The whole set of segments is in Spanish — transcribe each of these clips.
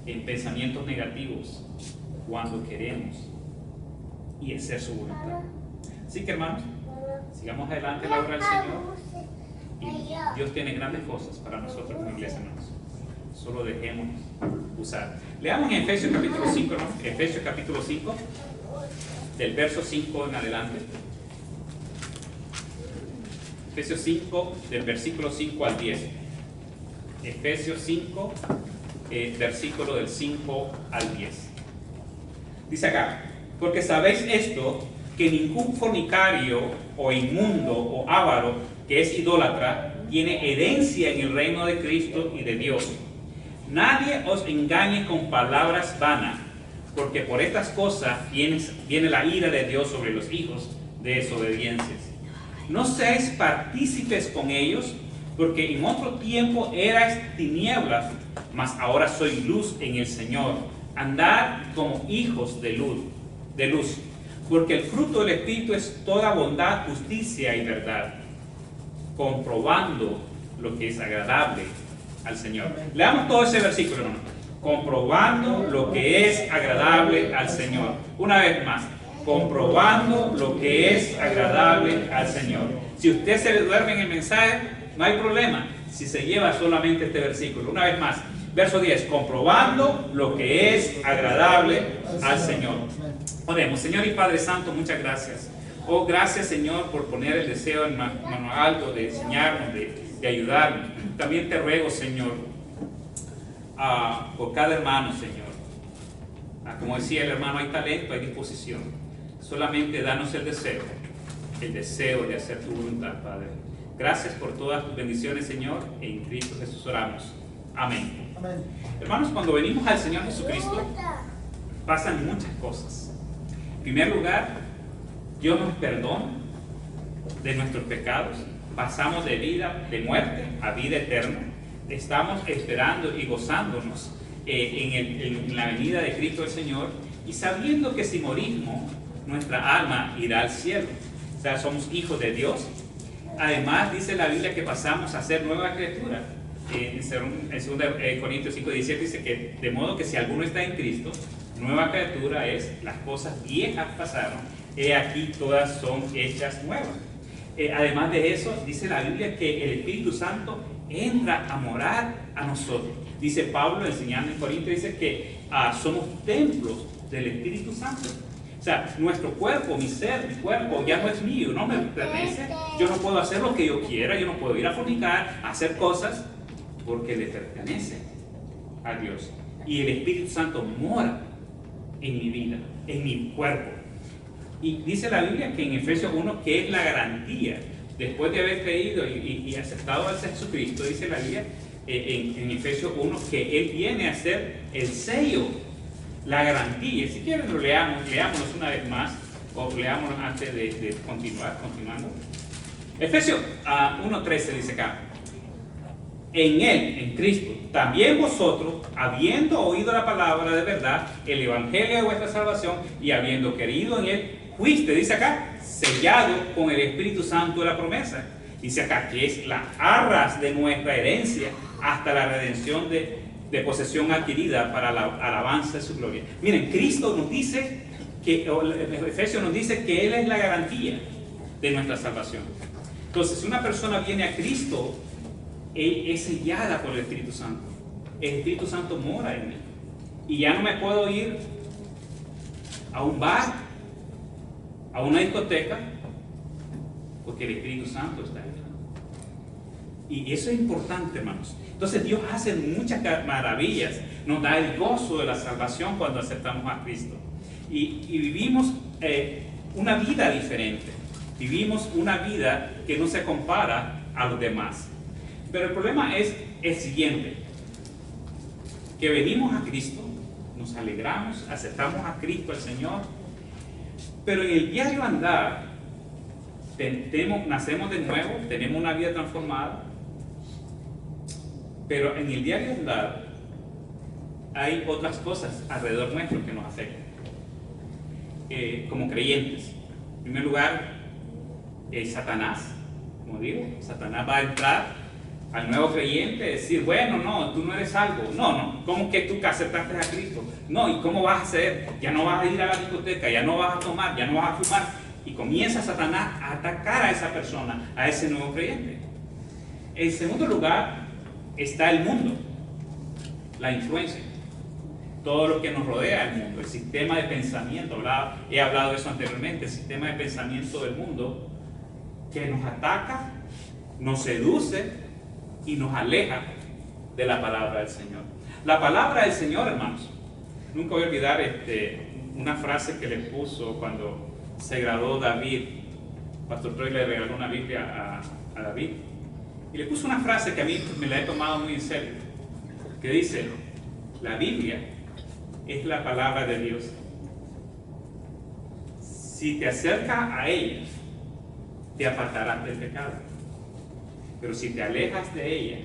en pensamientos negativos cuando queremos y hacer su voluntad. Así que, hermanos, sigamos adelante en la obra del Señor, y Dios tiene grandes cosas para nosotros como iglesia, hermanos. Solo dejemos usar. Leamos en Efesios capítulo 5, ¿no? Efesios capítulo 5, del verso 5 en adelante. Efesios 5, del versículo 5 al 10. Efesios 5, versículo del 5 al 10. Dice acá: porque sabéis esto, que ningún fornicario o inmundo o avaro que es idólatra tiene herencia en el reino de Cristo y de Dios. Nadie os engañe con palabras vanas, porque por estas cosas viene la ira de Dios sobre los hijos de desobediencias. No seáis partícipes con ellos, porque en otro tiempo erais tinieblas, mas ahora sois luz en el Señor. Andad como hijos de luz, porque el fruto del Espíritu es toda bondad, justicia y verdad, comprobando lo que es agradable al Señor. Leamos todo ese versículo, hermano. Comprobando lo que es agradable al Señor. Una vez más, comprobando lo que es agradable al Señor. Si usted se le duerme en el mensaje, no hay problema si se lleva solamente este versículo. Una vez más, verso 10, comprobando lo que es agradable al Señor. Oremos. Señor y Padre Santo, muchas gracias. Oh, gracias, Señor, por poner el deseo en mano alto de enseñarnos, de ayudarnos. También te ruego, Señor, por cada hermano, Señor. Como decía el hermano, hay talento, hay disposición. Solamente danos el deseo de hacer tu voluntad, Padre. Gracias por todas tus bendiciones, Señor. En Cristo Jesús oramos. Amén. Amén. Hermanos, cuando venimos al Señor Jesucristo, pasan muchas cosas. En primer lugar, Dios nos perdona de nuestros pecados. Pasamos de muerte a vida eterna. Estamos esperando y gozándonos en la venida de Cristo el Señor, y sabiendo que si morimos, nuestra alma irá al cielo. O sea, somos hijos de Dios. Además, dice la Biblia que pasamos a ser nueva criatura. En 2 Corintios 5:17 dice que de modo que si alguno está en Cristo, nueva criatura es, las cosas viejas pasaron, he aquí todas son hechas nuevas. Además de eso, dice la Biblia que el Espíritu Santo entra a morar a nosotros. Dice Pablo, enseñando en Corintios, dice que somos templos del Espíritu Santo. O sea, nuestro cuerpo, mi cuerpo ya no es mío, no me pertenece. Yo no puedo hacer lo que yo quiera, yo no puedo ir a fornicar, a hacer cosas, porque le pertenece a Dios. Y el Espíritu Santo mora en mi vida, en mi cuerpo. Y dice la Biblia que en Efesios 1 que es la garantía, después de haber creído y aceptado a Jesucristo, dice la Biblia en Efesios 1 que Él viene a ser el sello, la garantía. Si quieren lo leámoslo una vez más, o leámoslo antes de continuando. Efesios 1:13 dice acá: en Él, en Cristo, también vosotros, habiendo oído la palabra de verdad, el evangelio de vuestra salvación, y habiendo querido en Él, fuiste, dice acá, sellado con el Espíritu Santo de la promesa. Dice acá que es la arras de nuestra herencia hasta la redención de posesión adquirida para la alabanza de su gloria. Miren, Cristo nos dice Efesios nos dice que Él es la garantía de nuestra salvación. Entonces, si una persona viene a Cristo, Él es sellada por el Espíritu Santo. El Espíritu Santo mora en mí. Y ya no me puedo ir a un bar, a una discoteca, porque el Espíritu Santo está ahí. Y eso es importante, hermanos. Entonces Dios hace muchas maravillas. Nos da el gozo de la salvación cuando aceptamos a Cristo. Y vivimos una vida diferente. Vivimos una vida que no se compara a los demás. Pero el problema es el siguiente: que venimos a Cristo, nos alegramos, aceptamos a Cristo, al Señor, pero en el diario andar nacemos de nuevo, tenemos una vida transformada, pero en el diario andar hay otras cosas alrededor nuestro que nos afectan como creyentes. En primer lugar, Satanás, como digo, Satanás va a entrar al nuevo creyente decir, bueno, no, tú no eres salvo. No, no, ¿cómo que tú que aceptaste a Cristo? No, ¿y cómo vas a hacer? Ya no vas a ir a la discoteca, ya no vas a tomar, ya no vas a fumar. Y comienza Satanás a atacar a esa persona, a ese nuevo creyente. En segundo lugar está el mundo, la influencia, todo lo que nos rodea el mundo, el sistema de pensamiento. He hablado de eso anteriormente, el sistema de pensamiento del mundo que nos ataca, nos seduce y nos aleja de la palabra del Señor. La palabra del Señor, hermanos, nunca voy a olvidar una frase que le puso cuando se graduó David. Pastor Troy le regaló una Biblia a David y le puso una frase que a mí me la he tomado muy en serio, que dice: la Biblia es la palabra de Dios. Si te acercas a ella, te apartarás del pecado, pero si te alejas de ella,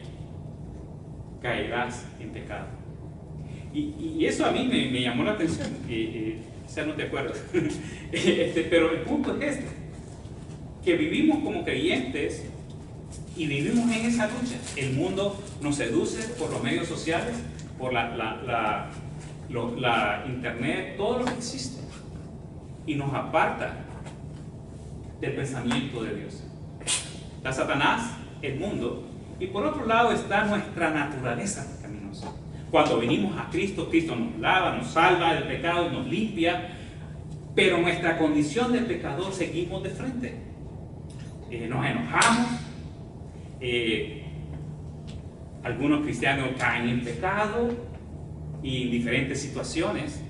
caerás en pecado. Y eso a mí me llamó la atención. Quizás no te acuerdas. Pero el punto es que vivimos como creyentes y vivimos en esa lucha. El mundo nos seduce por los medios sociales, por la internet, todo lo que existe, y nos aparta del pensamiento de Dios. Está Satanás, el mundo, y por otro lado está nuestra naturaleza pecaminosa. Cuando venimos a Cristo, Cristo nos lava, nos salva del pecado, nos limpia, pero nuestra condición de pecador seguimos de frente. Nos enojamos, algunos cristianos caen en pecado y en diferentes situaciones,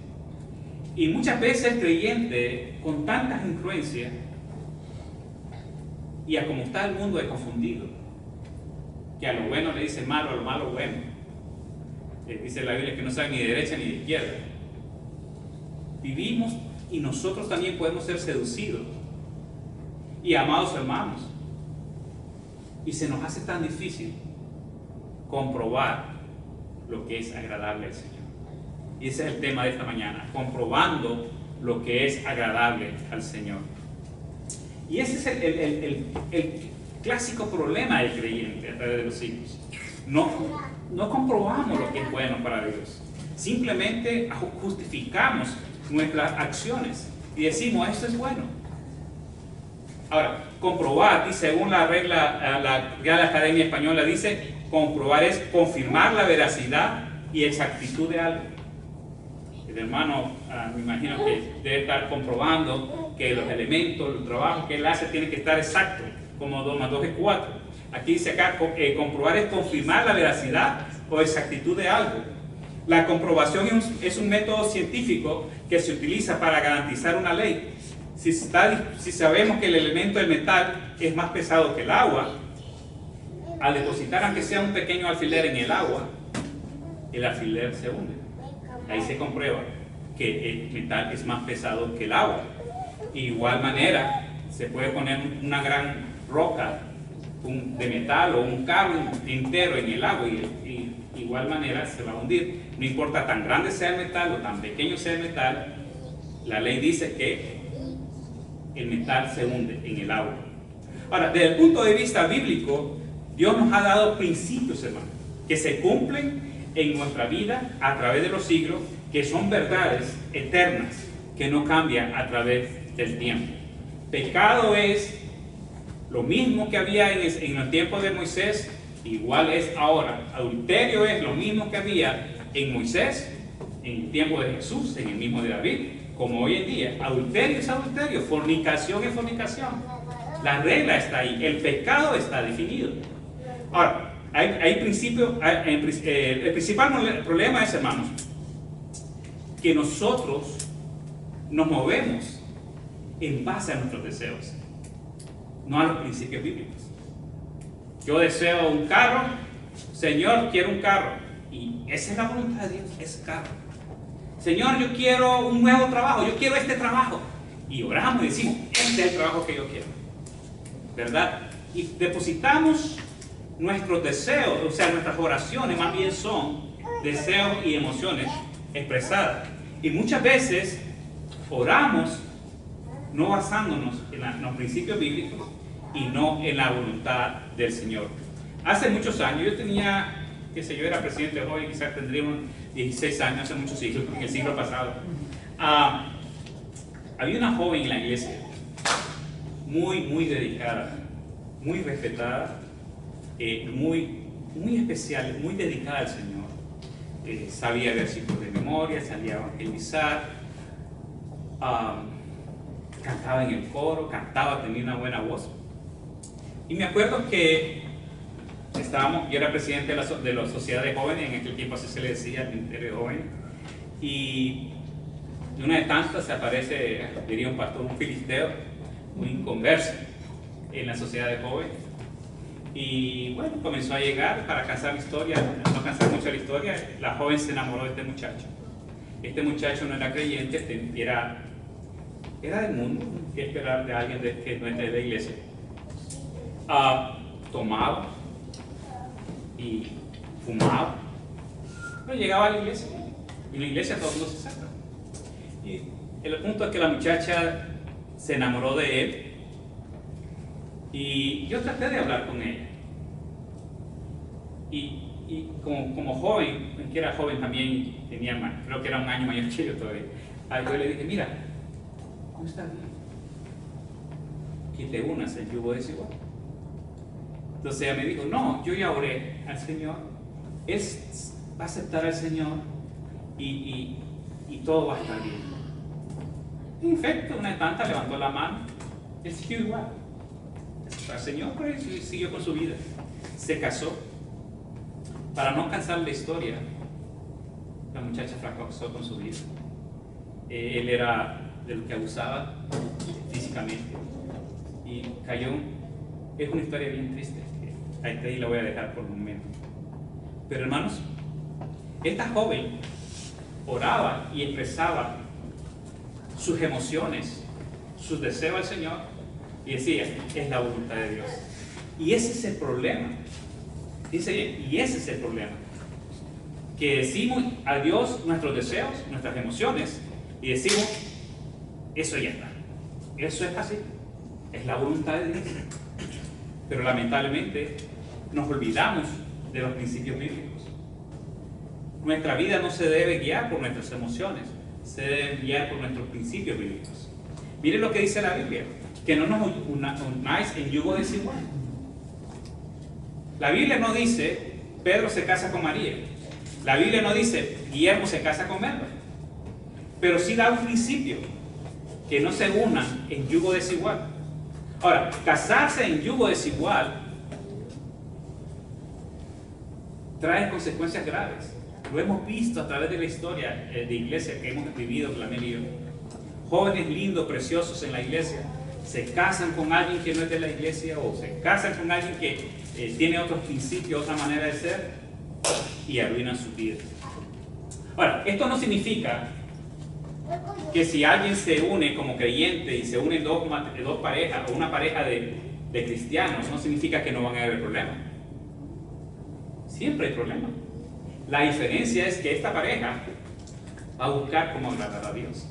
y muchas veces el creyente, con tantas influencias y a como está el mundo de confundido, que a lo bueno le dice malo, a lo malo bueno. Dice la Biblia que no sabe ni de derecha ni de izquierda. Vivimos y nosotros también podemos ser seducidos. Y amados hermanos, y se nos hace tan difícil comprobar lo que es agradable al Señor. Y ese es el tema de esta mañana, comprobando lo que es agradable al Señor. Y ese es el clásico problema del creyente a través de los siglos. No comprobamos lo que es bueno para Dios. Simplemente justificamos nuestras acciones y decimos, esto es bueno. Ahora, comprobar, y según la regla, la Real Academia Española dice, comprobar es confirmar la veracidad y exactitud de algo. El hermano, me imagino que debe estar comprobando que los elementos, el trabajo que él hace tiene que estar exacto, como 2 más 2 es 4. Aquí dice acá, comprobar es confirmar la veracidad o exactitud de algo. La comprobación es un método científico que se utiliza para garantizar una ley. Si sabemos que el elemento del metal es más pesado que el agua, al depositar aunque sea un pequeño alfiler en el agua, el alfiler se hunde. Ahí se comprueba que el metal es más pesado que el agua. De igual manera, se puede poner una gran roca de metal o un carro entero en el agua y de igual manera se va a hundir. No importa tan grande sea el metal o tan pequeño sea el metal, la ley dice que el metal se hunde en el agua. Ahora, desde el punto de vista bíblico, Dios nos ha dado principios, hermanos, que se cumplen en nuestra vida a través de los siglos, que son verdades eternas, que no cambian a través del tiempo. Pecado es lo mismo que había en el tiempo de Moisés, igual es ahora. Adulterio es lo mismo que había en Moisés, en el tiempo de Jesús, en el mismo de David, como hoy en día. Adulterio es adulterio, fornicación es fornicación. La regla está ahí, el pecado está definido. Ahora, hay principios, el principal problema es, hermanos, que nosotros nos movemos en base a nuestros deseos, no a los principios bíblicos. Yo deseo un carro, Señor, quiero un carro, y esa es la voluntad de Dios, es carro. Señor, yo quiero un nuevo trabajo, yo quiero este trabajo, y oramos y decimos, este es el trabajo que yo quiero, ¿verdad? Y depositamos nuestros deseos, o sea, nuestras oraciones más bien son deseos y emociones expresadas, y muchas veces oramos no basándonos en los principios bíblicos y no en la voluntad del Señor. hace muchos años, yo tenía, qué sé yo, era presidente joven, quizás tendría unos 16 años, hace muchos siglos, en el siglo pasado. Había una joven en la iglesia, muy dedicada, muy respetada, muy especial, muy dedicada al Señor. Sabía versículos de memoria, salía a evangelizar, cantaba en el coro, tenía una buena voz. Y me acuerdo que yo era presidente de la sociedad de jóvenes, en aquel tiempo así se le decía, el ministerio de jóvenes, y de una de tantas se aparece, diría un pastor, un filisteo, un inconverso en la sociedad de jóvenes. Y bueno, comenzó a llegar, para cansar la historia, no cansar mucho la historia, la joven se enamoró de este muchacho. Este muchacho no era creyente, era del mundo, que esperar de alguien que no es de la iglesia. Tomaba y fumaba, pero llegaba a la iglesia, y en la iglesia todo el mundo se saca. Y el punto es que la muchacha se enamoró de él, y yo traté de hablar con ella. Y como joven, que era joven también, creo que era un año mayor que yo todavía, yo le dije, mira, ¿cómo está bien? Que te unas al yugo desigual. Entonces ella me dijo, no, yo ya oré al Señor, Él va a aceptar al Señor y todo va a estar bien. En efecto, una de tantas levantó la mano, él siguió igual. El Señor pues, siguió con su vida, se casó. Para no cansar la historia, la muchacha fracasó con su vida. Él era de los que abusaba físicamente y cayó. Es una historia bien triste, ahí la voy a dejar por un momento. Pero hermanos, esta joven oraba y expresaba sus emociones, sus deseos al Señor, y decía, es la voluntad de Dios. Y ese es el problema. Dice, y ese es el problema. Que decimos a Dios nuestros deseos, nuestras emociones, y decimos, eso ya está. Eso es así. Es la voluntad de Dios. Pero lamentablemente nos olvidamos de los principios bíblicos. Nuestra vida no se debe guiar por nuestras emociones, se debe guiar por nuestros principios bíblicos. Miren lo que dice la Biblia, que no nos unáis en yugo desigual. La Biblia no dice, Pedro se casa con María. La Biblia no dice, Guillermo se casa con Melba. Pero sí da un principio, que no se unan en yugo desigual. Ahora, casarse en yugo desigual trae consecuencias graves. Lo hemos visto a través de la historia de iglesia que hemos vivido, Clamel y yo. Jóvenes lindos, preciosos en la iglesia, se casan con alguien que no es de la iglesia, o se casan con alguien que tiene otros principios, otra manera de ser, y arruinan su vida. Ahora, esto no significa que si alguien se une como creyente y se unen dos parejas, o una pareja de cristianos, no significa que no van a haber problemas. Siempre hay problemas. La diferencia es que esta pareja va a buscar cómo agradar a Dios.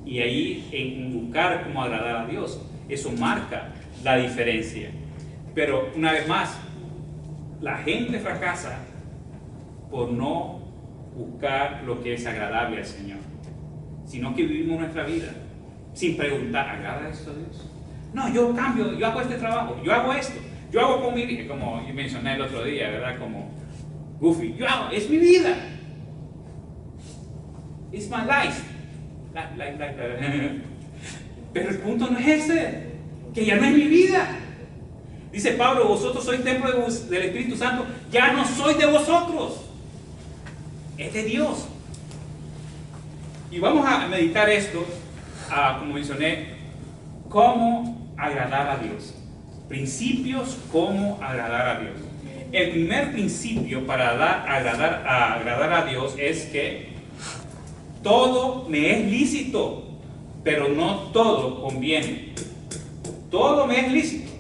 Y ahí, en buscar cómo agradar a Dios, eso marca la diferencia. Pero una vez más, la gente fracasa por no buscar lo que es agradable al Señor, sino que vivimos nuestra vida sin preguntar, ¿agrada esto a Dios? No, yo cambio, yo hago este trabajo, yo hago esto, yo hago con mi vida, como yo mencioné el otro día, ¿verdad? Como Goofy, yo hago, es mi vida, it's my life. Pero el punto no es ese, que ya no es mi vida. Dice Pablo, vosotros sois templo del Espíritu Santo, ya no soy de vosotros, es de Dios. Y vamos a meditar esto, como mencioné, cómo agradar a Dios. Principios cómo agradar a Dios. El primer principio para agradar a Dios es que todo me es lícito, pero no todo conviene. Todo me es lícito.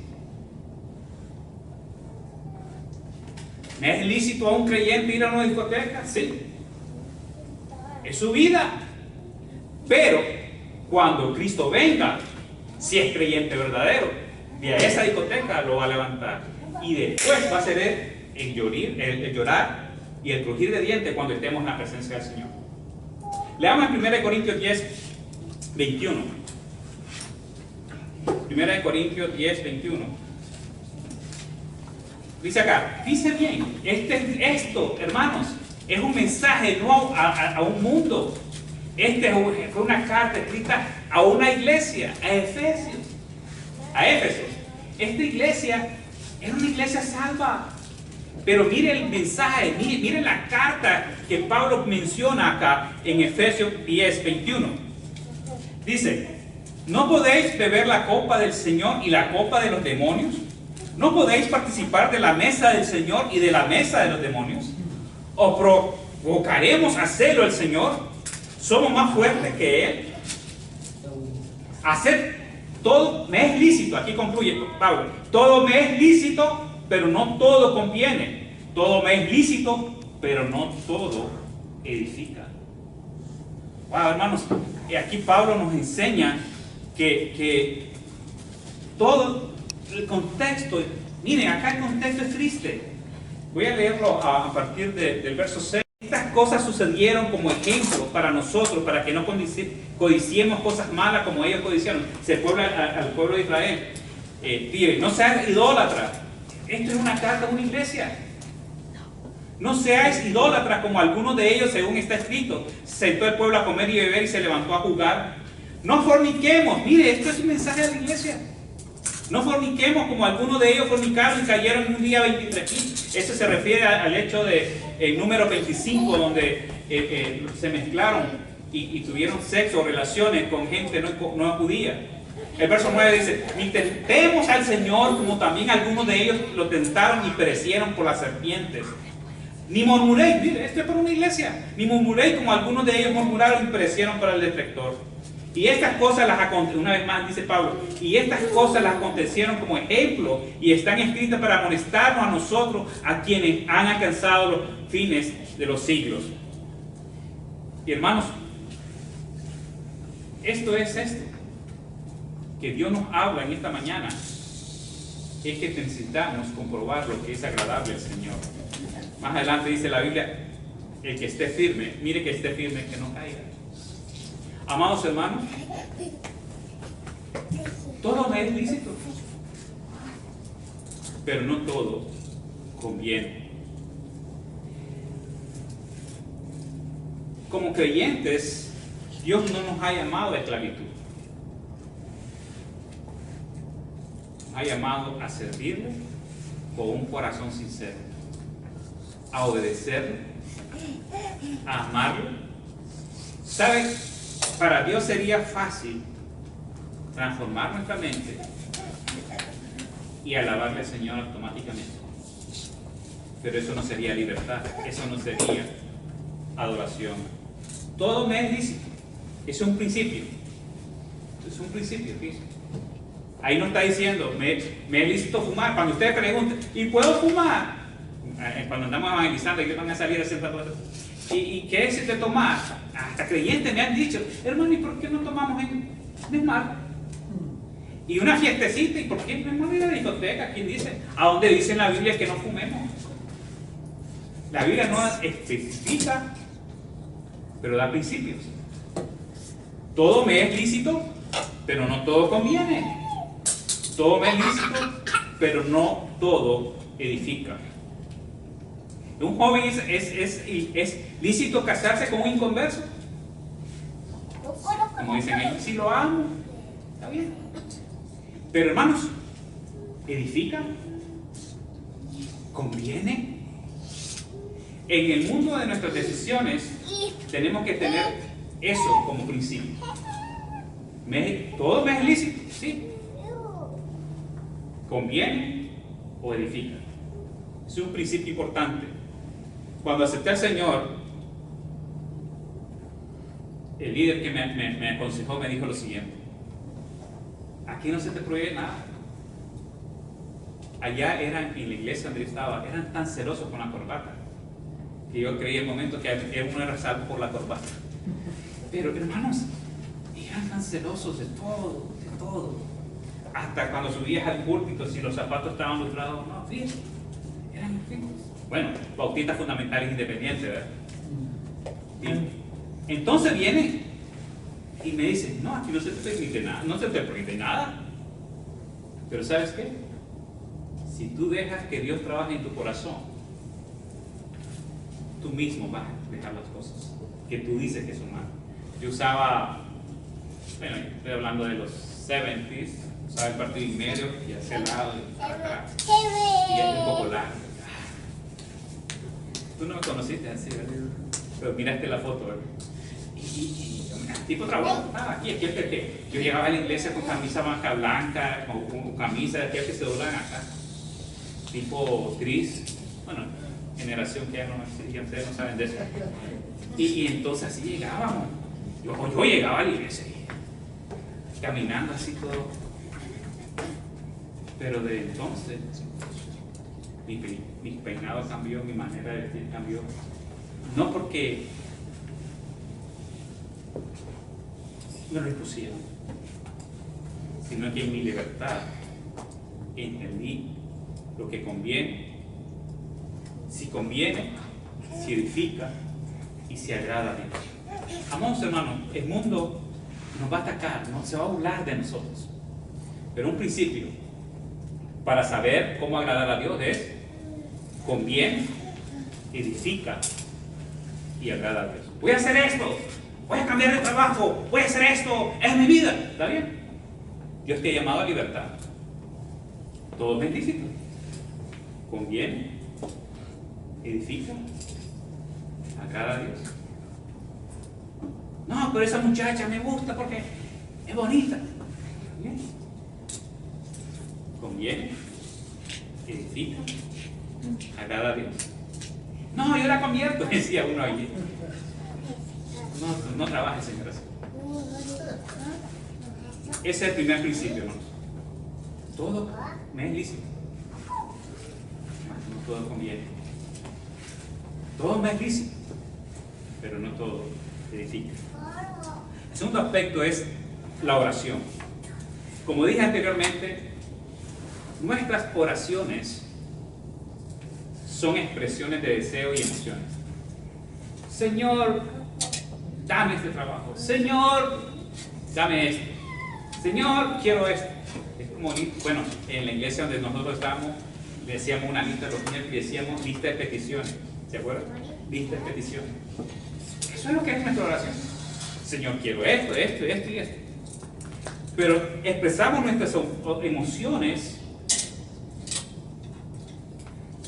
¿Me es lícito a un creyente ir a una discoteca? Sí. Es su vida. Pero cuando Cristo venga, si es creyente verdadero, de esa discoteca lo va a levantar y después va a ser el llorar y el crujir de dientes cuando estemos en la presencia del Señor. Leamos en 1 Corintios 10, 21. 1 Corintios 10, 21. Dice acá, dice bien, esto, hermanos, es un mensaje no a un mundo. Fue una carta escrita a una iglesia, a Éfesos. Esta iglesia era una iglesia salva. Pero mire el mensaje, mire la carta que Pablo menciona acá en Efesios 10, 21. Dice, ¿no podéis beber la copa del Señor y la copa de los demonios? ¿No podéis participar de la mesa del Señor y de la mesa de los demonios? ¿O provocaremos a celo al Señor? ¿Somos más fuertes que Él? Hacer todo me es lícito, aquí concluye Pablo, todo me es lícito, pero no todo conviene. Todo me es lícito, pero no todo edifica. Wow, hermanos, aquí Pablo nos enseña que todo el contexto, miren, acá el contexto es triste. Voy a leerlo a partir del verso 6. Estas cosas sucedieron como ejemplo para nosotros, para que no codiciemos cosas malas como ellos codiciaron. Se puebla al pueblo de Israel. No seas idólatra. Esto es una carta a una iglesia. No seáis idólatras como algunos de ellos, según está escrito. Se sentó el pueblo a comer y beber y se levantó a jugar. No forniquemos. Mire, esto es un mensaje a la iglesia. No forniquemos como algunos de ellos fornicaron y cayeron en un día 23. Eso se refiere al hecho de número 25, donde se mezclaron y tuvieron sexo o relaciones con gente no judía. El verso 9 dice, ni tentemos al Señor como también algunos de ellos lo tentaron y perecieron por las serpientes. Ni murmuréis, mire, esto es para una iglesia. Ni murmuréis como algunos de ellos murmuraron y perecieron para el detractor. Y estas cosas una vez más dice Pablo, y estas cosas las acontecieron como ejemplo y están escritas para amonestarnos a nosotros, a quienes han alcanzado los fines de los siglos. Y hermanos, esto que Dios nos habla en esta mañana, es que necesitamos comprobar lo que es agradable al Señor. Más adelante dice la Biblia, el que esté firme, mire que esté firme, que no caiga. Amados hermanos, todo me es lícito, pero no todo conviene. Como creyentes, Dios no nos ha llamado a esclavitud. Nos ha llamado a servirle con un corazón sincero, a obedecerle, a amarle. ¿Sabe? Para Dios sería fácil transformar nuestra mente y alabarle al Señor automáticamente. Pero eso no sería libertad, eso no sería adoración. Todo me es lícito. Eso es un principio. Es un principio, fíjense. Ahí no está diciendo, me es lícito fumar. Cuando ustedes pregunten, ¿y puedo fumar? Cuando andamos evangelizando, ellos van a salir a hacer cosas. ¿Y qué es de tomar? Hasta creyentes me han dicho, hermano, ¿y por qué no tomamos en mar? Y una fiestecita, ¿y por qué no es ir a la discoteca? ¿Quién dice? ¿A dónde dice en la Biblia que no fumemos? La Biblia no especifica, pero da principios. Todo me es lícito, pero no todo conviene. Todo me es lícito, pero no todo edifica. Un joven es lícito casarse con un inconverso. Como dicen ellos, si lo amo, está bien. Pero hermanos, ¿edifica? ¿Conviene? En el mundo de nuestras decisiones tenemos que tener eso como principio. ¿Todo me es lícito? Sí. ¿Conviene o edifica? Es un principio importante. Cuando acepté al Señor, el líder que me aconsejó me dijo lo siguiente: aquí no se te prohíbe nada. Allá en la iglesia donde yo estaba, eran tan celosos con la corbata que yo creí en momentos que uno era salvo por la corbata. Pero hermanos, eran tan celosos de todo, de todo. hasta cuando subías al púlpito, si los zapatos estaban lustrados, no, fíjate, eran fijos. Bueno, bautistas fundamentales independientes, ¿verdad? Y entonces viene y me dice, no, aquí no se te permite nada, no se te permite nada. Pero ¿sabes qué? Si tú dejas que Dios trabaje en tu corazón, tú mismo vas a dejar las cosas que tú dices que son malas. Yo usaba, bueno, estoy hablando de los 70s, usaba el partido y medio y hacia el lado y para acá. Y es un poco largo. Tú no me conociste así, ¿verdad? Pero miraste la foto, ¿verdad? Y el tipo trabajaba aquí, que yo llegaba a la iglesia con camisa blanca blanca, con camisa de aquellas que se doblan acá, tipo gris, bueno, generación que ya no ustedes no saben de eso. Y entonces así llegábamos. Yo llegaba a la iglesia caminando así todo. Pero de entonces mi peinado cambió, mi manera de vestir cambió. No porque me lo impusieron, sino que en mi libertad entendí lo que conviene, si conviene, si edifica y si agrada a Dios. Amados hermanos, el mundo nos va a atacar, ¿no? Se va a burlar de nosotros. Pero un principio para saber cómo agradar a Dios es: conviene, edifica y agrada a Dios. Voy a hacer esto, voy a cambiar de trabajo, voy a hacer esto, es mi vida. ¿Está bien? Dios te ha llamado a libertad. Todo es lícito. Conviene, edifica, agrada a Dios. No, pero esa muchacha me gusta porque es bonita. ¿Bien? Conviene, edifica, agrada a Dios. No, yo la convierto, decía uno allí. No trabaje, señora. Ese es el primer principio, hermanos. Todo me es lícito. No todo conviene. Todo me es lícito, pero no todo edifica. El segundo aspecto es la oración. Como dije anteriormente, nuestras oraciones son expresiones de deseo y emociones. Señor, dame este trabajo. Señor, dame esto. Señor, quiero esto. Es como, bueno, en la iglesia donde nosotros estamos, le decíamos una lista de los niños y decíamos lista de peticiones. ¿Se acuerdan? Lista de peticiones. Eso es lo que es nuestra oración. Señor, quiero esto, esto, esto y esto. Pero expresamos nuestras emociones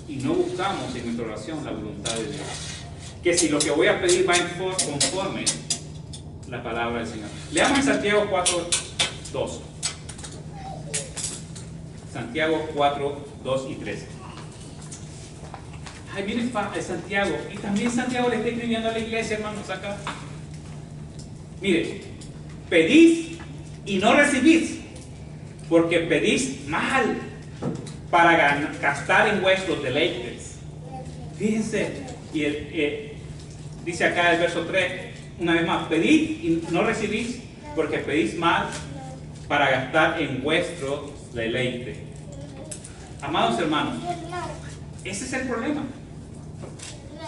y no buscamos en nuestra oración la voluntad de Dios. Que si lo que voy a pedir va conforme la palabra del Señor. Leamos en Santiago 4:2. Santiago 4:2 y 3. Ahí viene Santiago. Y también Santiago le está escribiendo a la iglesia, hermanos, acá. Mire, pedís y no recibís, porque pedís mal para gastar en vuestros deleites. Fíjense, y dice acá el verso 3, una vez más: pedid y no recibís, porque pedís mal para gastar en vuestro deleite. Amados hermanos, ese es el problema.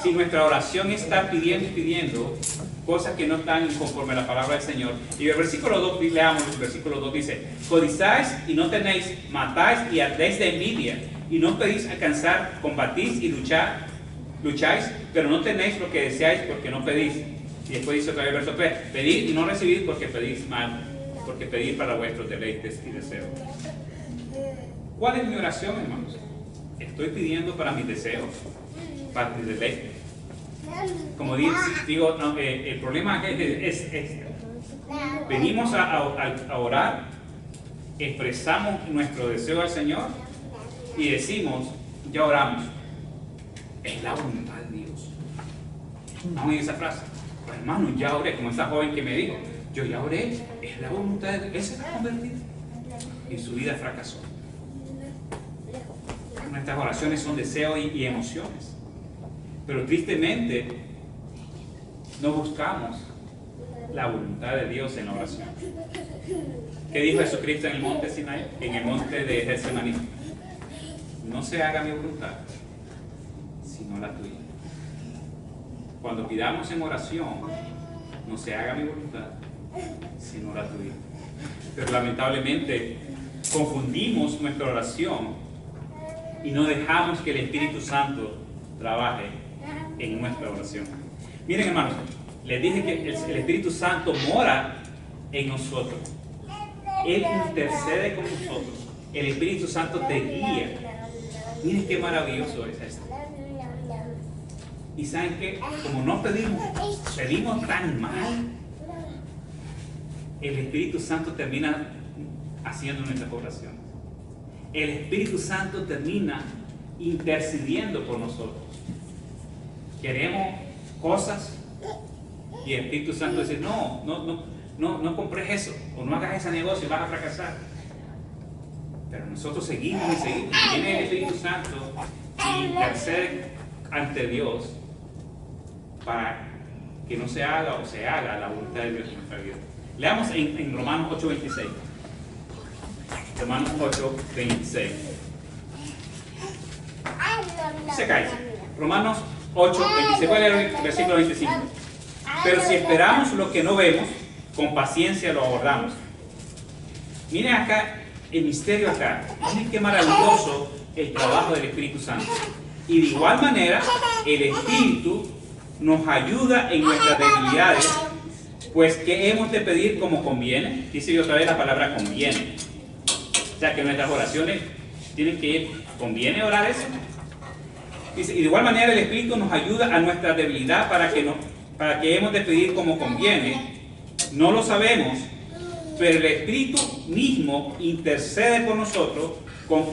Si nuestra oración está pidiendo y pidiendo cosas que no están conforme a la palabra del Señor. Y el versículo 2, leamos el versículo 2, dice: codizáis y no tenéis, matáis y ardéis de envidia, y no pedís alcanzar, combatís y lucháis, pero no tenéis lo que deseáis porque no pedís. Y después dice otra vez el verso 3: pedid y no recibid porque pedís mal, porque pedís para vuestros deleites y deseos. ¿Cuál es mi oración, hermanos? Estoy pidiendo para mis deseos, para mis deleites. Como digo, no, el problema es venimos a orar, expresamos nuestro deseo al Señor y decimos: ya oramos, es la voluntad de Dios. No en esa frase: pues, hermano, ya oré, como esa joven que me dijo, yo ya oré, es la voluntad de Dios. Él se va a convertir. Y su vida fracasó. Nuestras oraciones son deseos y emociones. Pero tristemente no buscamos la voluntad de Dios en la oración. ¿Qué dijo Jesucristo en el monte Sinaí? En el monte de Getsemaní. No se haga mi voluntad, sino la tuya. Cuando pidamos en oración, no se haga mi voluntad, sino la tuya. Pero lamentablemente confundimos nuestra oración y no dejamos que el Espíritu Santo trabaje en nuestra oración. Miren, hermanos, les dije que el Espíritu Santo mora en nosotros. Él intercede con nosotros. El Espíritu Santo te guía. Miren qué maravilloso es esto. Y saben que como no pedimos tan mal, el Espíritu Santo termina haciendo nuestras oraciones. El Espíritu Santo termina intercediendo por nosotros. Queremos cosas y el Espíritu Santo dice, no compres eso, o no hagas ese negocio y vas a fracasar. Pero nosotros seguimos y seguimos. Viene el Espíritu Santo y intercede ante Dios para que no se haga o se haga la voluntad de Dios en nuestra vida. Leamos en Romanos 8:26. Romanos 8:26. Se cae. Romanos 8:26. Voy a leer el versículo 25. Pero si esperamos lo que no vemos, con paciencia lo abordamos. Miren acá el misterio acá. Miren qué maravilloso el trabajo del Espíritu Santo. Y de igual manera, el Espíritu nos ayuda en nuestras debilidades, pues que hemos de pedir como conviene. Dice yo otra vez la palabra conviene. O sea que nuestras oraciones tienen que ir, ¿conviene orar eso? Dice, y de igual manera el Espíritu nos ayuda a nuestra debilidad para que hemos de pedir como conviene. No lo sabemos, pero el Espíritu mismo intercede por nosotros con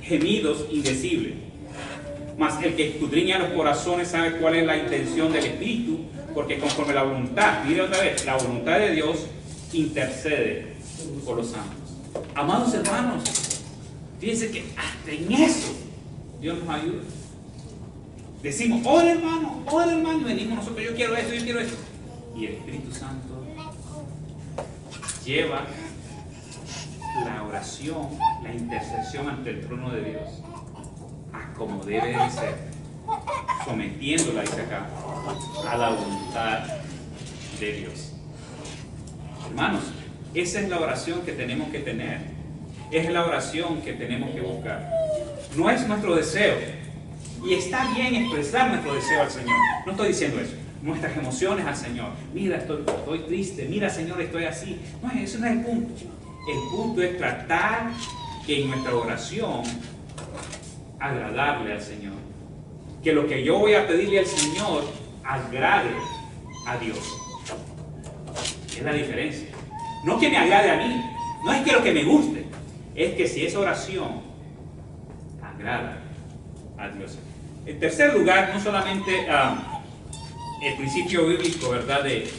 gemidos indecibles. Mas el que escudriña los corazones sabe cuál es la intención del Espíritu, porque conforme la voluntad, mire otra vez, la voluntad de Dios intercede por los santos. Amados hermanos, fíjense que hasta en eso Dios nos ayuda. Decimos, hola hermano, y venimos nosotros, yo quiero esto. Y el Espíritu Santo lleva la oración, la intercesión ante el trono de Dios a como debe de ser, sometiéndola, dice acá, a la voluntad de Dios. Hermanos, esa es la oración que tenemos que tener, es la oración que tenemos que buscar. No es nuestro deseo, y está bien expresar nuestro deseo al Señor, no estoy diciendo eso, nuestras emociones al Señor. Mira, estoy triste, mira Señor, estoy así. No, eso no es el punto. El punto es tratar que en nuestra oración agradarle al Señor. Que lo que yo voy a pedirle al Señor agrade a Dios. Es la diferencia. No que me agrade a mí, no es que lo que me guste, es que si esa oración agrada a Dios. En tercer lugar, no solamente el principio bíblico, ¿verdad? De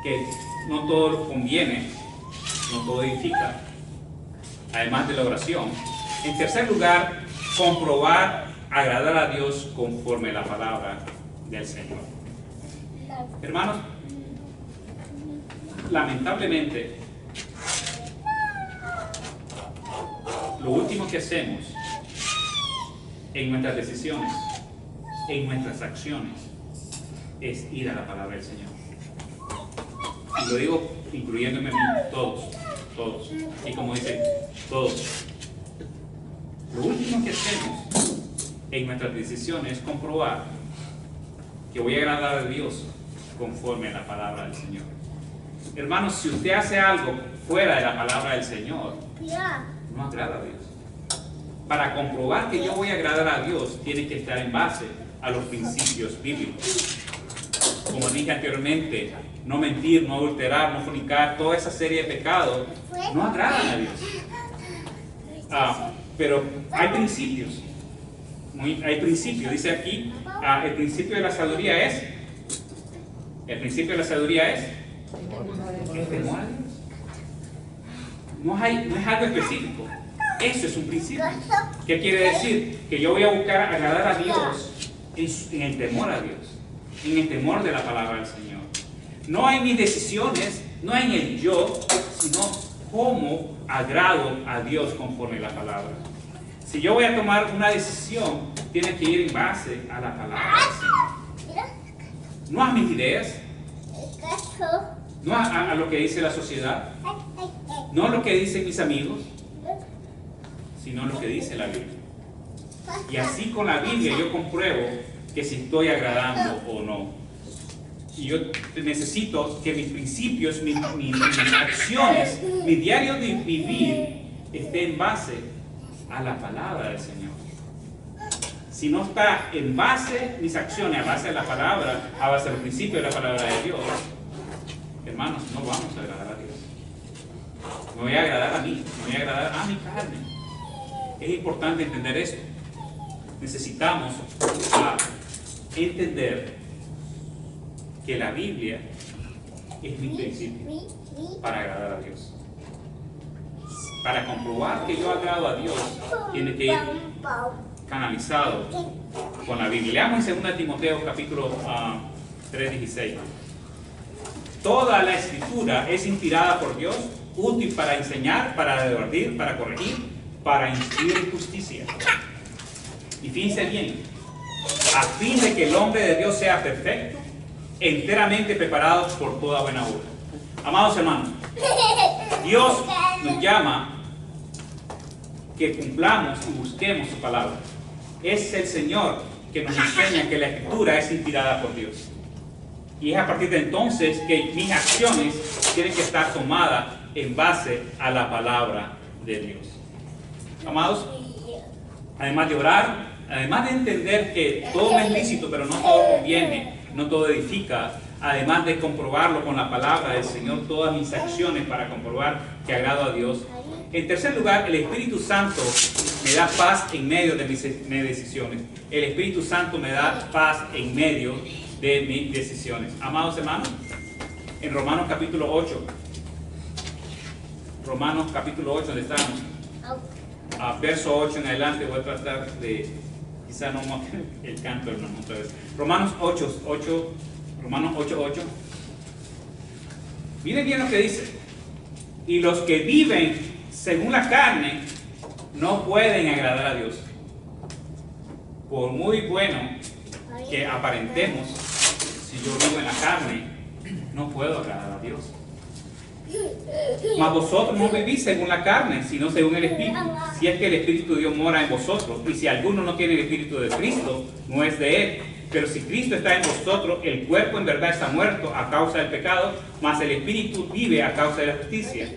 que no todo conviene, no todo edifica, además de la oración. En tercer lugar, comprobar, agradar a Dios conforme a la palabra del Señor. Hermanos, lamentablemente, lo último que hacemos en nuestras decisiones, en nuestras acciones, es ir a la palabra del Señor. Y lo digo incluyéndome a mí, todos. Y como dice, todos. Lo último que hacemos en nuestras decisiones es comprobar que voy a agradar a Dios conforme a la palabra del Señor. Hermanos, si usted hace algo fuera de la palabra del Señor, no agrada a Dios. Para comprobar que yo voy a agradar a Dios, tiene que estar en base a los principios bíblicos. Como dije anteriormente, no mentir, no adulterar, no fornicar, toda esa serie de pecados no agradan a Dios. Pero hay principios. Hay principios. Dice aquí, el principio de la sabiduría es el temor a Dios. No es algo específico. Eso es un principio. ¿Qué quiere decir? Que yo voy a buscar agradar a Dios en el temor a Dios, en el temor de la palabra del Señor. No en mis decisiones, no en el yo, sino cómo agrado a Dios conforme a la palabra. Si yo voy a tomar una decisión, tiene que ir en base a la palabra del Señor. No a mis ideas, no a lo que dice la sociedad, no a lo que dicen mis amigos, sino a lo que dice la Biblia. Y así con la Biblia yo compruebo que si estoy agradando o no. Y yo necesito que mis principios, mis acciones, mi diario de vivir esté en base a la palabra del Señor. Si no está en base, mis acciones, a base de la palabra, a base del principio de la palabra de Dios, hermanos, no vamos a agradar a Dios. Me voy a agradar a mí, me voy a agradar a mi carne. Es importante entender esto. Necesitamos entender que la Biblia es mi principio para agradar a Dios. Para comprobar que yo agrado a Dios, tiene que ir canalizado con la Biblia. Leamos en 2 Timoteo capítulo 3:16. Toda la escritura es inspirada por Dios, útil para enseñar, para advertir, para corregir, para instruir en justicia. Y fíjense bien, a fin de que el hombre de Dios sea perfecto, enteramente preparado por toda buena obra. Amados hermanos, Dios nos llama que cumplamos y busquemos su palabra. Es el Señor que nos enseña que la escritura es inspirada por Dios. Y es a partir de entonces que mis acciones tienen que estar tomadas en base a la palabra de Dios. Amados, además de orar, además de entender que todo es lícito, pero no todo conviene, no todo edifica, además de comprobarlo con la palabra del Señor, todas mis acciones para comprobar que agrado a Dios. En tercer lugar, el Espíritu Santo me da paz en medio de mis decisiones. El Espíritu Santo me da paz en medio de mis decisiones. Amados hermanos, en Romanos capítulo 8, donde estamos, verso 8 en adelante, voy a tratar de, quizá no el canto, hermano, otra vez. Romanos 8. Miren bien lo que dice. Y los que viven según la carne no pueden agradar a Dios. Por muy bueno que aparentemos, si yo vivo en la carne, no puedo agradar a Dios. Mas vosotros no vivís según la carne, sino según el Espíritu, si es que el Espíritu de Dios mora en vosotros. Y si alguno no tiene el Espíritu de Cristo, no es de él. Pero si Cristo está en vosotros, el cuerpo en verdad está muerto a causa del pecado, mas el Espíritu vive a causa de la justicia.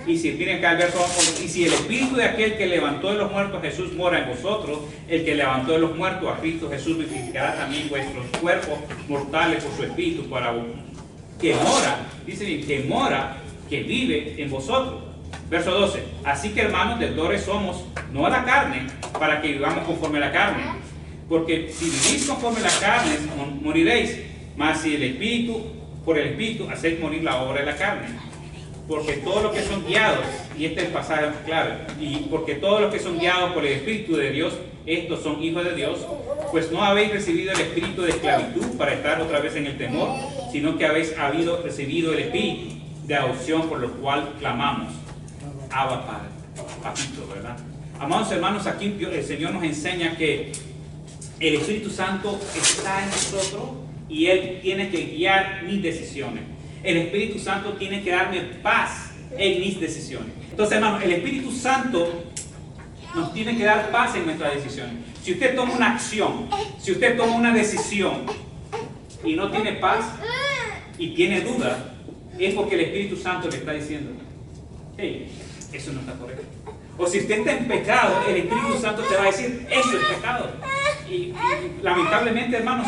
Y si tiene acá el verso, y si el Espíritu de aquel que levantó de los muertos Jesús mora en vosotros, el que levantó de los muertos a Cristo Jesús vivificará también vuestros cuerpos mortales por su Espíritu para que mora, dice bien, que mora, que vive en vosotros. Verso 12. Así que hermanos, deudores somos, no a la carne, para que vivamos conforme a la carne. Porque si vivís conforme a la carne, moriréis. Mas si el Espíritu, por el Espíritu, hacéis morir la obra de la carne. Porque todos los que son guiados, y este es el pasaje clave, y porque todos los que son guiados por el Espíritu de Dios, estos son hijos de Dios, pues no habéis recibido el espíritu de esclavitud para estar otra vez en el temor, sino que habéis recibido el espíritu de adopción por lo cual clamamos, Abba Padre, papito, ¿verdad? Amados hermanos, aquí el Señor nos enseña que el Espíritu Santo está en nosotros y Él tiene que guiar mis decisiones. El Espíritu Santo tiene que darme paz en mis decisiones. Entonces, hermanos, el Espíritu Santo nos tiene que dar paz en nuestras decisiones. Si usted toma una acción, si usted toma una decisión y no tiene paz y tiene duda, es porque el Espíritu Santo le está diciendo, hey, eso no está correcto. O si usted está en pecado, el Espíritu Santo te va a decir, eso es pecado. Y lamentablemente, hermanos,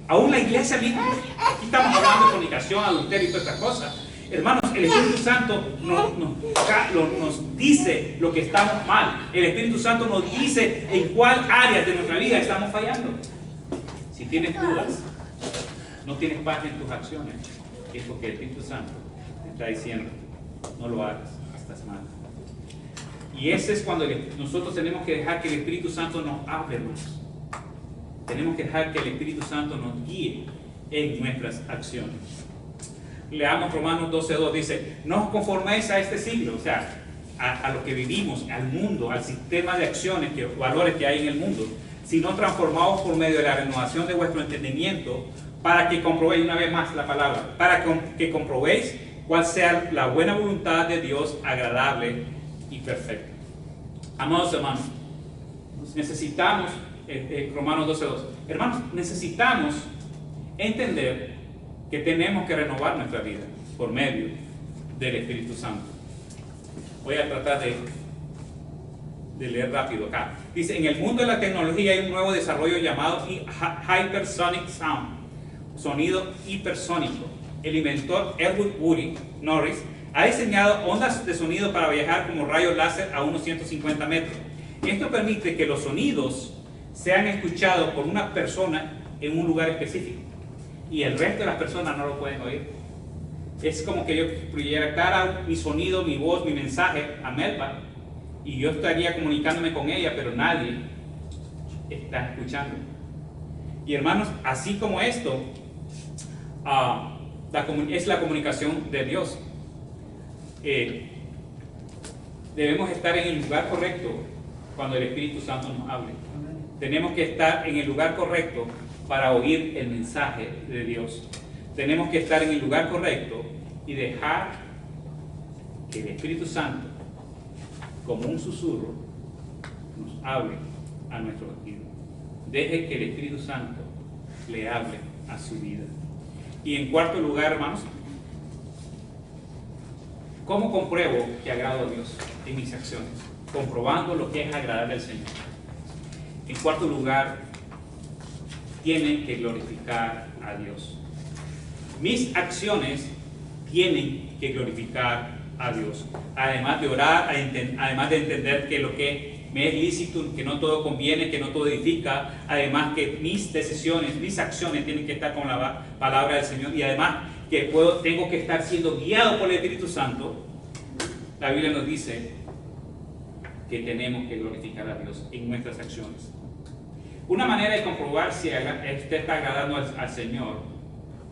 aún la iglesia misma, aquí estamos hablando de fornicación, adulterio y todas estas cosas. Hermanos, el Espíritu Santo nos dice lo que estamos mal. El Espíritu Santo nos dice en cuál área de nuestra vida estamos fallando. Si tienes dudas, no tienes paz en tus acciones, es porque el Espíritu Santo te está diciendo, no lo hagas, estás mal. Y ese es cuando nosotros tenemos que dejar que el Espíritu Santo nos hable, hermanos. Tenemos que dejar que el Espíritu Santo nos guíe en nuestras acciones. Leamos Romanos 12:2, dice, no os conforméis a este siglo, o sea, a lo que vivimos, al mundo, al sistema de acciones, valores que hay en el mundo, sino transformados por medio de la renovación de vuestro entendimiento, para que comprobéis, una vez más la palabra, para que comprobéis cuál sea la buena voluntad de Dios, agradable y perfecta. Amados hermanos, necesitamos, Romanos 12:2, hermanos, necesitamos entender que tenemos que renovar nuestra vida por medio del Espíritu Santo. Voy a tratar de leer rápido acá. Dice, en el mundo de la tecnología hay un nuevo desarrollo llamado Hypersonic Sound, sonido hipersónico. El inventor Edward Woody Norris ha diseñado ondas de sonido para viajar como rayos láser a unos 150 metros. Esto permite que los sonidos sean escuchados por una persona en un lugar específico y el resto de las personas no lo pueden oír. Es como que yo proyectara mi sonido, mi voz, mi mensaje a Melba y yo estaría comunicándome con ella, pero nadie está escuchando. Y hermanos, así como esto es la comunicación de Dios. Debemos estar en el lugar correcto cuando el Espíritu Santo nos hable. Tenemos que estar en el lugar correcto para oír el mensaje de Dios. Tenemos que estar en el lugar correcto y dejar que el Espíritu Santo, como un susurro, nos hable a nuestro oído. Deje que el Espíritu Santo le hable a su vida. Y en cuarto lugar, hermanos, ¿cómo compruebo que agrado a Dios en mis acciones? Comprobando lo que es agradable al Señor. En cuarto lugar, tienen que glorificar a Dios. Mis acciones tienen que glorificar a Dios. Además de orar, además de entender que lo que me es lícito, que no todo conviene, que no todo edifica, además que mis decisiones, mis acciones tienen que estar con la palabra del Señor y además que tengo que estar siendo guiado por el Espíritu Santo. La Biblia nos dice que tenemos que glorificar a Dios en nuestras acciones. Una manera de comprobar si usted está agradando al Señor,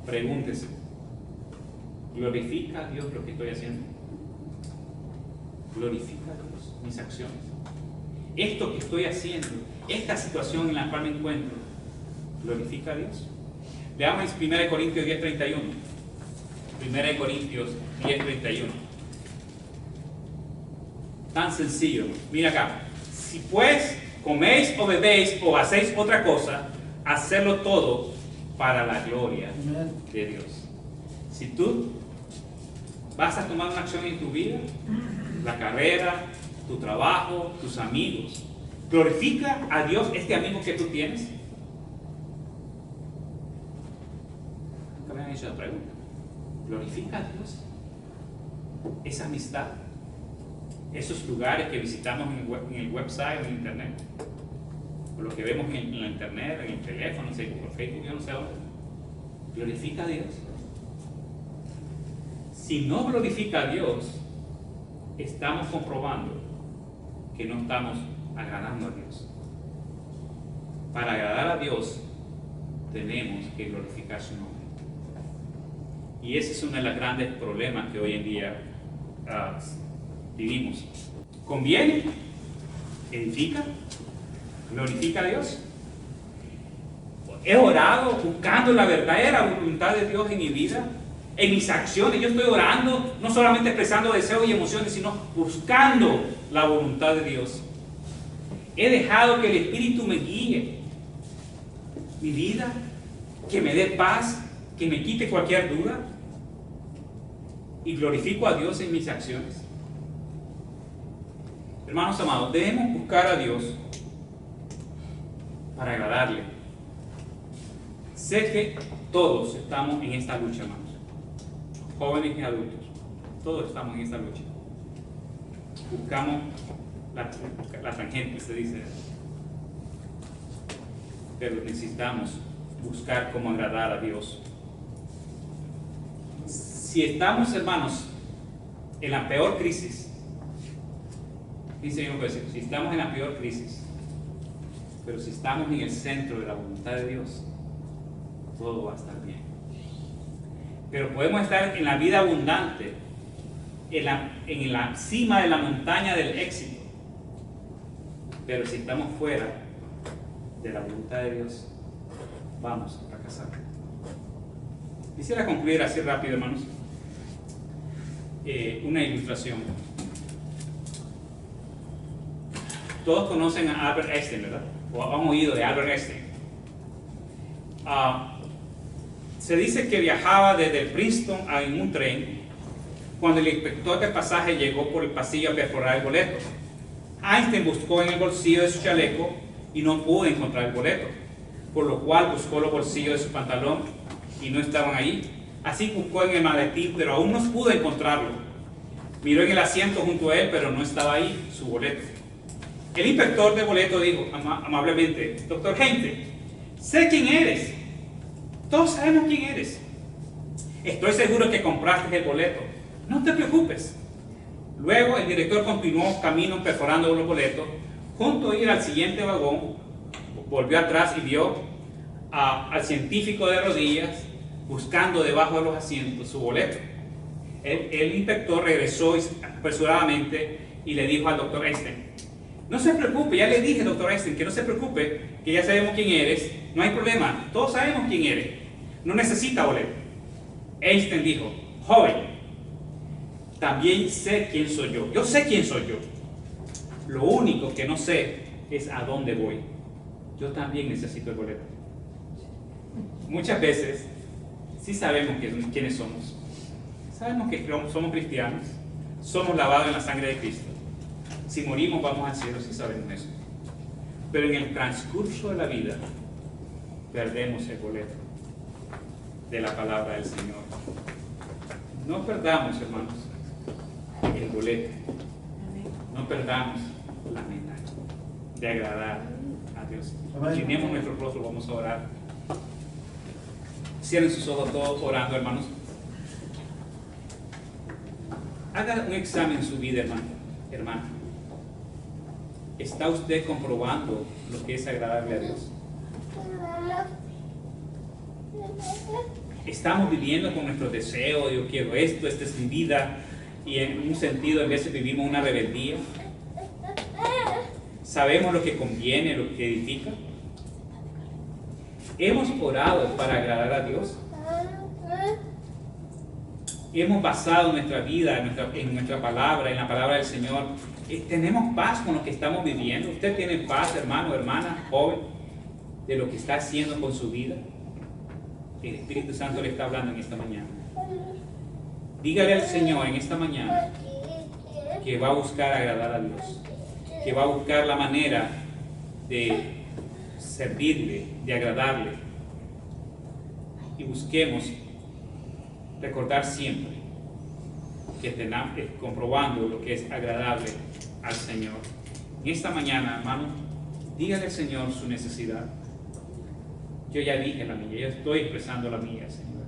pregúntese, ¿glorifica a Dios lo que estoy haciendo? ¿Glorifica a Dios mis acciones? Esto que estoy haciendo, esta situación en la cual me encuentro, ¿glorifica a Dios? Veamos 1 Corintios 10:31. 1 Corintios 10:31. Tan sencillo. Mira acá. Si pues coméis o bebéis o hacéis otra cosa, hacerlo todo para la gloria de Dios. Si tú vas a tomar una acción en tu vida, la carrera, tu trabajo, tus amigos, ¿glorifica a Dios este amigo que tú tienes? Nunca me han hecho la pregunta. ¿Glorifica a Dios esa amistad? Esos lugares que visitamos en el website, en el internet, o lo que vemos en la internet, en el teléfono, no sé, por Facebook, yo no sé dónde. ¿Glorifica a Dios? Si no glorifica a Dios, estamos comprobando que no estamos agradando a Dios. Para agradar a Dios, tenemos que glorificar su nombre. Y ese es uno de los grandes problemas que hoy en día vivimos. ¿Conviene? ¿Edifica? ¿Glorifica a Dios? ¿He orado buscando la verdadera voluntad de Dios en mi vida? En mis acciones, yo estoy orando, no solamente expresando deseos y emociones, sino buscando la voluntad de Dios. He dejado que el Espíritu me guíe mi vida, que me dé paz, que me quite cualquier duda, y glorifico a Dios en mis acciones. Hermanos amados, debemos buscar a Dios para agradarle. Sé que todos estamos en esta lucha, hermanos, jóvenes y adultos, todos estamos en esta lucha. Buscamos la tangente, se dice, pero necesitamos buscar cómo agradar a Dios. Si estamos, hermanos, en la peor crisis, dice yo, si estamos en la peor crisis, Pero si estamos en el centro de la voluntad de Dios, todo va a estar bien. Pero podemos estar en la vida abundante, en la cima de la montaña del éxito. Pero si estamos fuera de la voluntad de Dios, vamos a fracasar. Quisiera concluir así rápido, hermanos. Una ilustración. Todos conocen a Albert Einstein, ¿verdad? O han oído de Albert Einstein. Se dice que viajaba desde el Princeton en un tren cuando el inspector de pasaje llegó por el pasillo a perforar el boleto. Einstein buscó en el bolsillo de su chaleco y no pudo encontrar el boleto, por lo cual buscó los bolsillos de su pantalón y no estaban ahí. Así buscó en el maletín, pero aún no pudo encontrarlo. Miró en el asiento junto a él, pero no estaba ahí su boleto. El inspector de boleto dijo amablemente: Doctor Einstein, sé quién eres. Todos sabemos quién eres. Estoy seguro que compraste el boleto. No te preocupes. Luego el director continuó camino perforando los boletos. Junto a ir al siguiente vagón, volvió atrás y vio al científico de rodillas buscando debajo de los asientos su boleto. El inspector regresó apresuradamente y le dijo al doctor Einstein: no se preocupe, ya le dije, doctor Einstein, que no se preocupe, que ya sabemos quién eres, no hay problema, todos sabemos quién eres, no necesita boleto. Einstein dijo: joven, también sé quién soy yo sé quién soy yo. Lo único que no sé es a dónde voy. Yo también necesito el boleto. Muchas veces sí sabemos quiénes somos. Sabemos que somos cristianos, somos lavados en la sangre de Cristo. Si morimos vamos al cielo, sí sabemos eso. Pero en el transcurso de la vida perdemos el boleto de la palabra del Señor. No perdamos, hermanos, el boleto. No perdamos la meta de agradar a Dios. Inclinemos nuestros rostros, vamos a orar. Cierren sus ojos todos orando, hermanos. Haga un examen en su vida, hermano. ¿Está usted comprobando lo que es agradable a Dios? Estamos viviendo con nuestros deseos: yo quiero esto, esta es mi vida, y en un sentido a veces vivimos una rebeldía. ¿Sabemos lo que conviene, lo que edifica? ¿Hemos orado para agradar a Dios? ¿Hemos basado nuestra vida en nuestra palabra, en la palabra del Señor? ¿Tenemos paz con lo que estamos viviendo? ¿Usted tiene paz, hermano, hermana, joven, de lo que está haciendo con su vida? El Espíritu Santo le está hablando en esta mañana. Dígale al Señor en esta mañana que va a buscar agradar a Dios, que va a buscar la manera de servirle, de agradarle. Y busquemos recordar siempre que tenemos comprobando lo que es agradable al Señor. En esta mañana, hermano, dígale al Señor su necesidad. Yo ya dije la mía, yo estoy expresando la mía, Señor.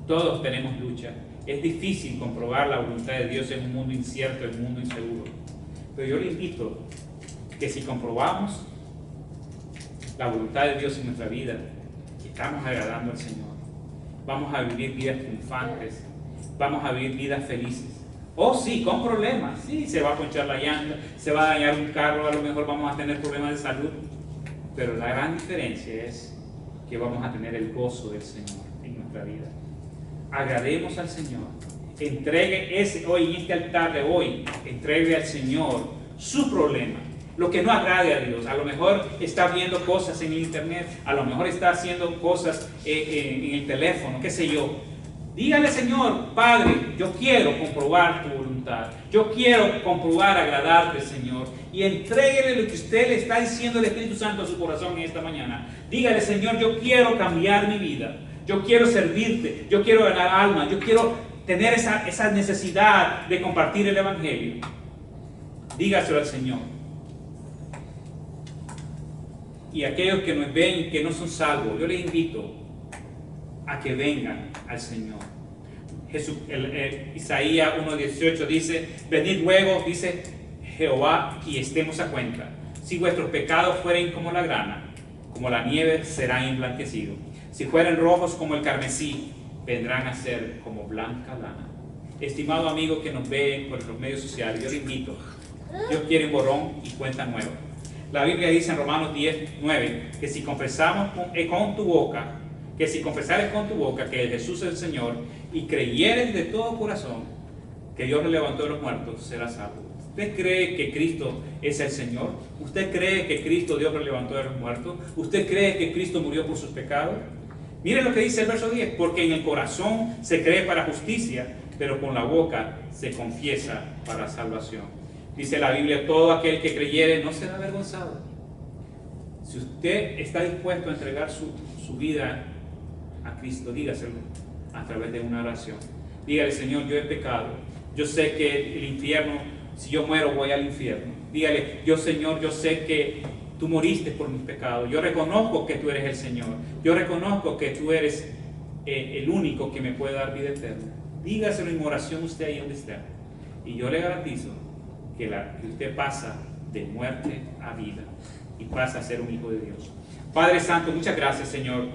Todos tenemos lucha. Es difícil comprobar la voluntad de Dios en un mundo incierto, en un mundo inseguro. Pero yo le invito que si comprobamos la voluntad de Dios en nuestra vida, estamos agradando al Señor. Vamos a vivir vidas triunfantes, vamos a vivir vidas felices. Oh sí, con problemas, sí, se va a ponchar la llanta, se va a dañar un carro, a lo mejor vamos a tener problemas de salud, pero la gran diferencia es que vamos a tener el gozo del Señor en nuestra vida. Agrademos al Señor, entregue hoy en este altar de hoy, entregue al Señor su problema, lo que no agrade a Dios. A lo mejor está viendo cosas en el internet, a lo mejor está haciendo cosas en el teléfono, qué sé yo. Dígale, Señor, Padre, yo quiero comprobar tu voluntad, yo quiero comprobar agradarte, Señor, y entréguele lo que usted le está diciendo el Espíritu Santo a su corazón en esta mañana. Dígale, Señor, yo quiero cambiar mi vida, yo quiero servirte, yo quiero ganar almas, yo quiero tener esa necesidad de compartir el Evangelio. Dígaselo al Señor. Y aquellos que nos ven y que no son salvos, yo les invito a que vengan al Señor. Isaías 1:18 dice: venid luego, dice Jehová, y estemos a cuenta. Si vuestros pecados fueren como la grana, como la nieve serán emblanquecidos. Si fueren rojos como el carmesí, vendrán a ser como blanca lana. Estimado amigo que nos ve por los medios sociales, yo le invito. Dios quiere un borrón y cuenta nueva. La Biblia dice en Romanos 10:9 que si confesamos con tu boca, confesares con tu boca que Jesús es el Señor y creyeres de todo corazón que Dios le levantó de los muertos, serás salvo. ¿Usted cree que Cristo es el Señor? ¿Usted cree que Cristo Dios lo levantó de los muertos? ¿Usted cree que Cristo murió por sus pecados? Miren lo que dice el verso 10, porque en el corazón se cree para justicia, pero con la boca se confiesa para salvación. Dice la Biblia, todo aquel que creyere no será avergonzado. Si usted está dispuesto a entregar su vida a Cristo, dígaselo a través de una oración. Dígale, Señor, yo he pecado. Yo sé que el infierno, si yo muero, voy al infierno. Dígale, Señor, yo sé que tú moriste por mis pecados. Yo reconozco que tú eres el Señor. Yo reconozco que tú eres el único que me puede dar vida eterna. Dígaselo en oración usted ahí donde está. Y yo le garantizo que usted pasa de muerte a vida y pasa a ser un hijo de Dios. Padre Santo, muchas gracias, Señor,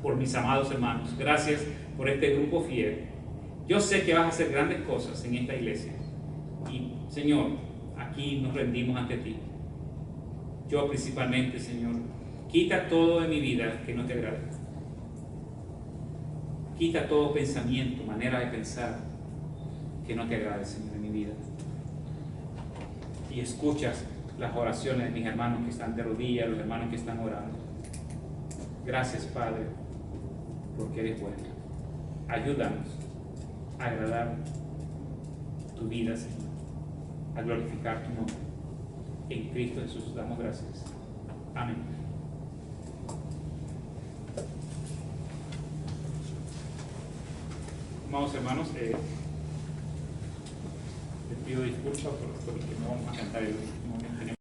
por mis amados hermanos. Gracias por este grupo fiel. Yo sé que vas a hacer grandes cosas en esta iglesia. Y, Señor, aquí nos rendimos ante ti. Yo principalmente, Señor, quita todo de mi vida que no te agrade. Quita todo pensamiento, manera de pensar que no te agrade, Señor, en mi vida. Y escuchas las oraciones de mis hermanos que están de rodillas, los hermanos que están orando. Gracias, Padre, porque eres bueno. Ayúdanos a agradar tu vida, Señor, a glorificar tu nombre. En Cristo Jesús damos gracias. Amén. Amados hermanos, les pido disculpas por lo que no vamos a cantar el último momento.